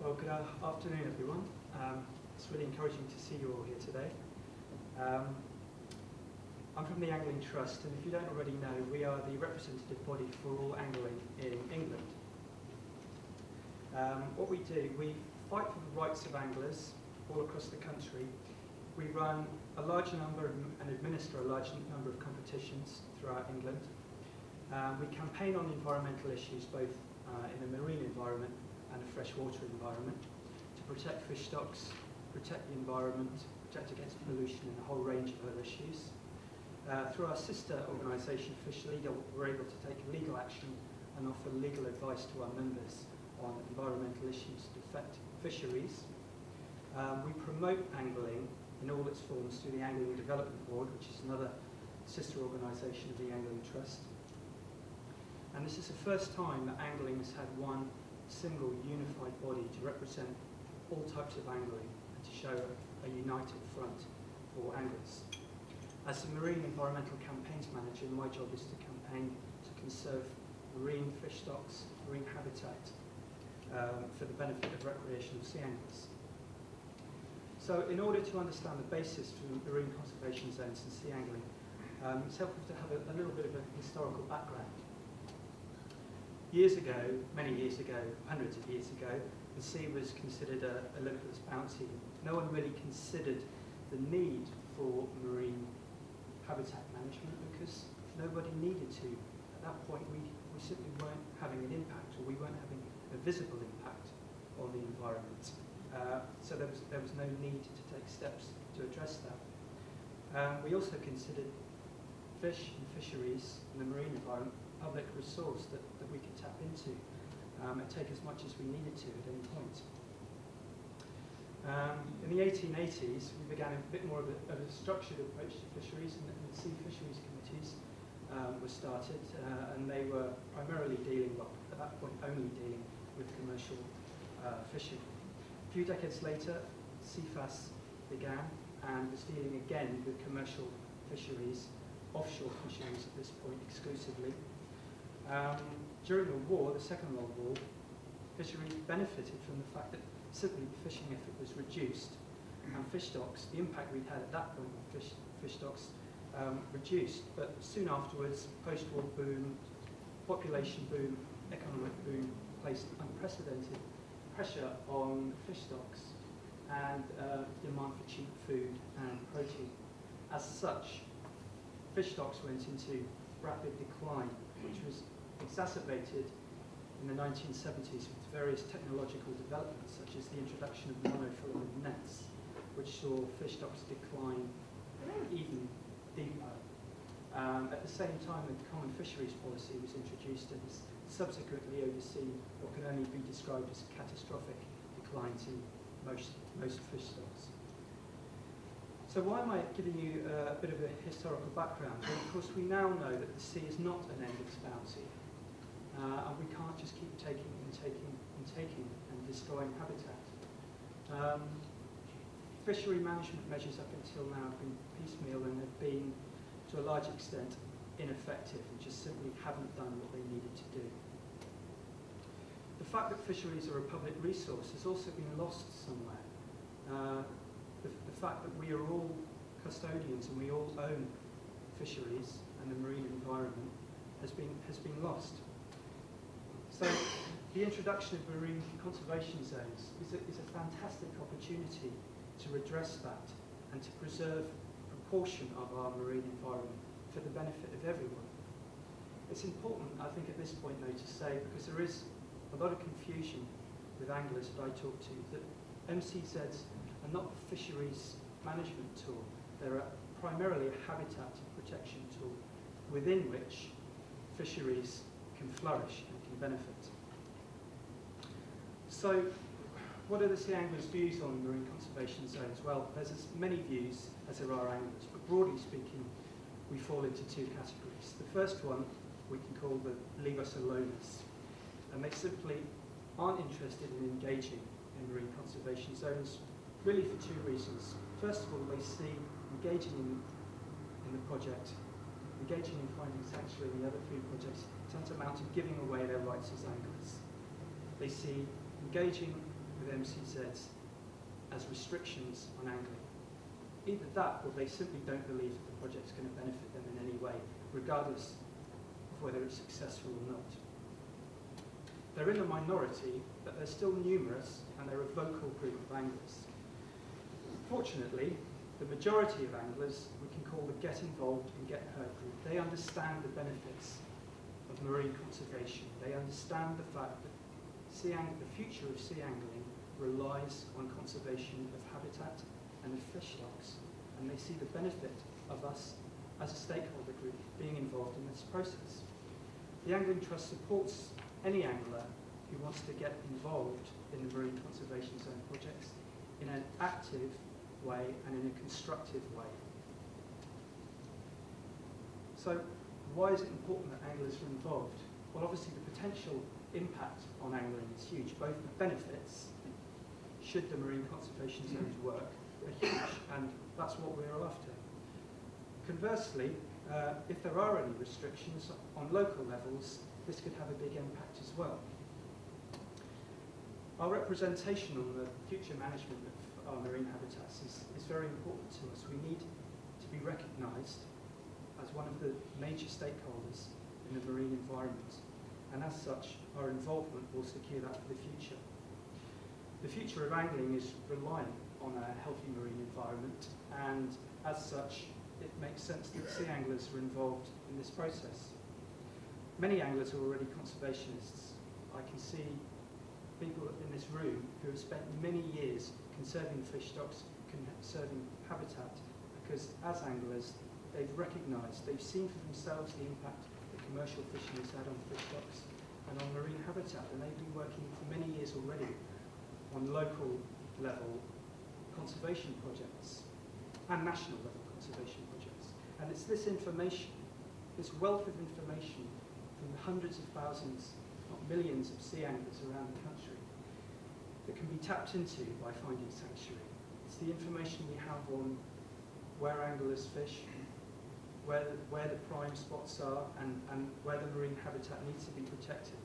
Well, good afternoon, everyone. It's really encouraging to see you all here today. I'm from the Angling Trust, and if you don't already know, we are the representative body for all angling in England. What we do, we fight for the rights of anglers all across the country. We run a large number and administer a large number of competitions throughout England. We campaign on environmental issues both in a marine environment and a freshwater environment to protect fish stocks, protect the environment, protect against pollution and a whole range of other issues. Through our sister organisation, Fish Legal, we're able to take legal action and offer legal advice to our members on environmental issues that affect fisheries. We promote angling in all its forms through the Angling Development Board, which is another sister organisation of the Angling Trust. And this is the first time that angling has had one single unified body to represent all types of angling and to show a united front for anglers. As the Marine Environmental Campaigns Manager, my job is to campaign to conserve marine fish stocks, marine habitat for the benefit of recreational sea anglers. So in order to understand the basis for marine conservation zones and sea angling, it's helpful to have a little bit of a historical background. Years ago, many years ago, hundreds of years ago, the sea was considered a limitless bounty. No one really considered the need for marine habitat management because nobody needed to. At that point, we simply weren't having an impact, or we weren't having a visible impact on the environment. So there was no need to take steps to address that. We also considered fish and fisheries in the marine environment public resource that we could tap into and take as much as we needed to at any point. In the 1880s, we began a bit more of a structured approach to fisheries, and the sea fisheries committees were started, and they were primarily dealing, well, at that point only dealing with commercial fishing. A few decades later, CFAS began and was dealing again with commercial fisheries, offshore fisheries at this point exclusively. During the war, the Second World War, fisheries benefited from the fact that simply the fishing effort was reduced, and fish stocks, the impact we'd had at that point on fish stocks reduced. But soon afterwards, post-war boom, population boom, economic boom placed unprecedented pressure on fish stocks and demand for cheap food and protein. As such, fish stocks went into rapid decline, which was exacerbated in the 1970s with various technological developments, such as the introduction of monofilament nets, which saw fish stocks decline even deeper. At the same time, the Common Fisheries Policy was introduced and has subsequently overseen what can only be described as catastrophic declines in most fish stocks. So why am I giving you a bit of a historical background? Well, of course, we now know that the sea is not an endless bounty, and we can't just keep taking and destroying habitat. Fishery management measures up until now have been piecemeal and have been, to a large extent, ineffective and just simply haven't done what they needed to do. The fact that fisheries are a public resource has also been lost somewhere. The fact that we are all custodians and we all own fisheries and the marine environment has been lost. So the introduction of marine conservation zones is a fantastic opportunity to redress that and to preserve a proportion of our marine environment for the benefit of everyone. It's important, I think, at this point, though, to say, because there is a lot of confusion with anglers that I talk to, that MCZs are not a fisheries management tool. They're primarily a habitat protection tool within which fisheries can flourish and can benefit. So, what are the sea anglers' views on marine conservation zones? Well, there's as many views as there are anglers, but broadly speaking, we fall into two categories. The first one we can call the leave us aloners, and they simply aren't interested in engaging in marine conservation zones, really for two reasons. First of all, they see engaging in the project, engaging in finding sanctuary and the other food projects tantamount to giving away their rights as anglers. They see engaging with MCZs as restrictions on angling. Either that, or they simply don't believe that the project's going to benefit them in any way, regardless of whether it's successful or not. They're in the minority, but they're still numerous, and they're a vocal group of anglers. Fortunately, the majority of anglers we can call the Get Involved and Get Heard group. They understand the benefits of marine conservation. They understand the fact that the future of sea angling relies on conservation of habitat and of fish stocks, and they see the benefit of us as a stakeholder group being involved in this process. The Angling Trust supports any angler who wants to get involved in the marine conservation zone projects in an active way and in a constructive way. So why is it important that anglers are involved? Well, obviously the potential impact on angling is huge. Both the benefits, should the marine conservation zones work, are huge, and that's what we're after. Conversely, if there are any restrictions on local levels, this could have a big impact as well. Our representation on the future management of our marine habitats is very important to us. We need to be recognised as one of the major stakeholders in the marine environment, and as such, our involvement will secure that for the future. The future of angling is reliant on a healthy marine environment, and as such, it makes sense that sea anglers are involved in this process. Many anglers are already conservationists. I can see people in this room who have spent many years conserving fish stocks, conserving habitat, because as anglers, they've recognised, they've seen for themselves the impact that commercial fishing has had on fish stocks and on marine habitat, and they've been working for many years already on local level conservation projects and national level conservation projects. And it's this information, this wealth of information from the hundreds of thousands, if not millions, of sea anglers around the country that can be tapped into by Finding Sanctuary. It's the information we have on where anglers fish, where the prime spots are, and where the marine habitat needs to be protected.